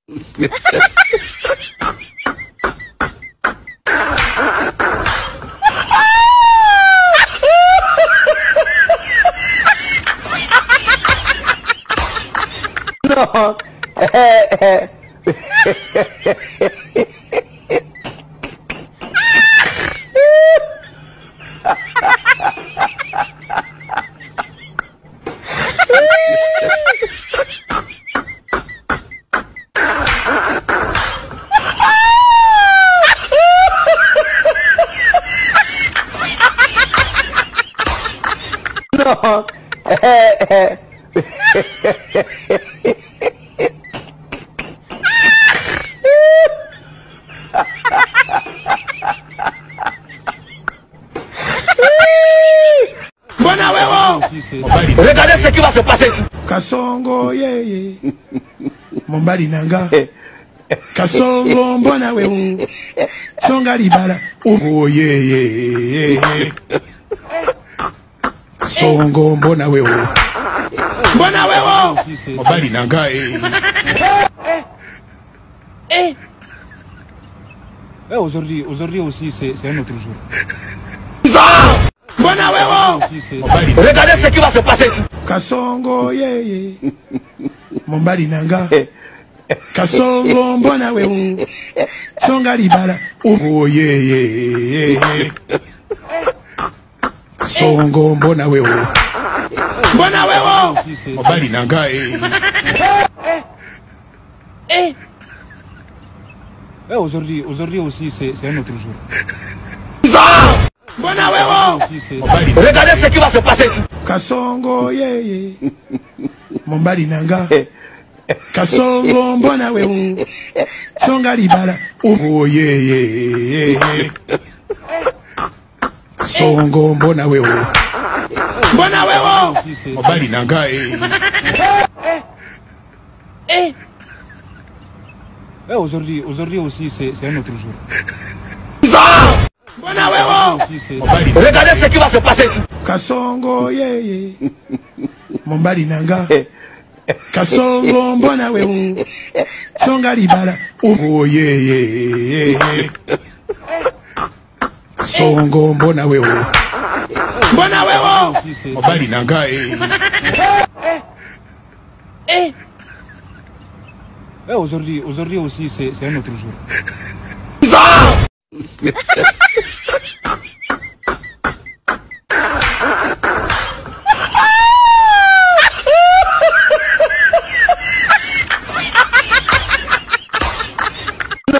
No. No. Bona wewo. Regardez ce qui va se passer ici. Kasongo yeye. Mombali nanga. Kasongo mbona wewo. Songa libala. Oh yeye. Kasongo mbona wewo. Bona wewo. Mombali nanga Aujourd'hui aussi, c'est un autre jour. Bona wewo. Regardez ce qui va se passer ici. Kasongo yeye. Mombali nanga. Kasongo mbona wewo. Songa libala. Oh yeye. Kasongo mbona wewo. Bona wewo. Mombali nanga Aujourd'hui aussi, c'est un autre jour. Bona wewo. Regardez ce qui va se passer ici. Kasongo yeye. Mombali nanga. Kasongo mbona wewo. Songa libala. Oh yeye. Kasongo mbona wewo. Bona wewo. Mombali nanga Aujourd'hui aussi, c'est un autre jour. Bona wewo. Regardez ce qui va se passer ici. Kasongo yeye. Mombali nanga. Kasongo mbona wewo. Songa libala. Oh yeye. Kasongo mbona wewo. Bona wewo. Mombali nanga Aujourd'hui aussi, c'est un autre jour.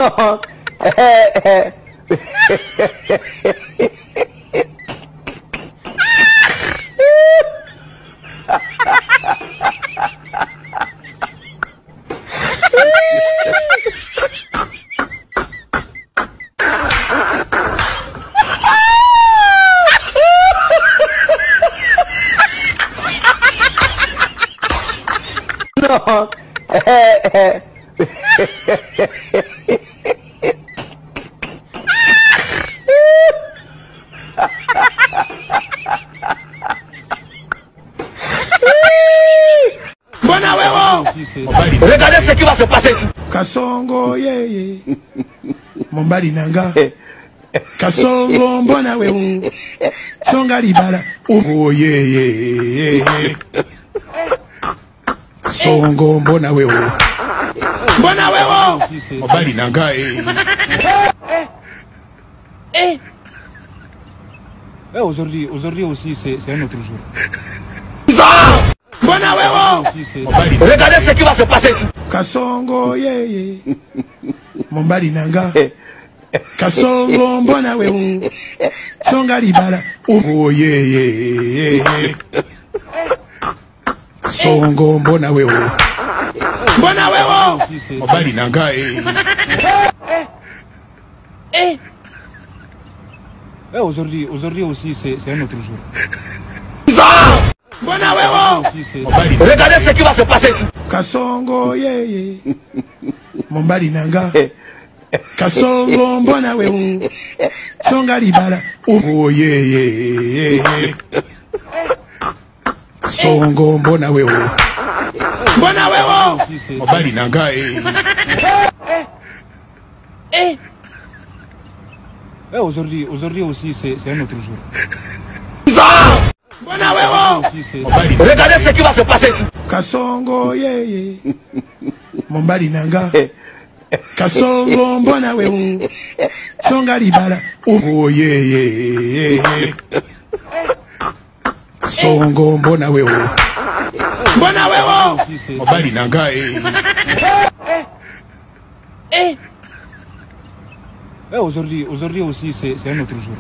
No. No. Bona wewo. Regardez ce qui va se passer ici. Kasongo yeye. Mombali nanga. Kasongo mbona wewo. Songa libala. Oh yeye. Kasongo mbona wewo. Bona wewo. Mombali nanga Aujourd'hui aussi, c'est un autre jour. Bona wewo. Regardez ce qui va se passer ici. Kasongo yeye. Mombali nanga. Kasongo mbona wewo. Songa libala. Oh yeye. Kasongo mbona wewo. Bona wewo. Mombali nanga Aujourd'hui aussi, c'est un autre jour. Bona wewo. Regardez ce qui va se passer ici. Kasongo yeye. Mombali nanga. Kasongo mbona wewo. Songa libala. Oh yeye. Kasongo mbona wewo. Bona wewo. Mombali nanga Aujourd'hui aussi, c'est un autre jour. Bona wewo. Regardez ce qui va se passer ici. Kasongo yeye Mombali nanga Kasongo mbona wewo Songa libala Oh yeye Kasongo mbona wewo Bona wewo. Mombali nanga Aujourd'hui aussi, c'est un autre jour.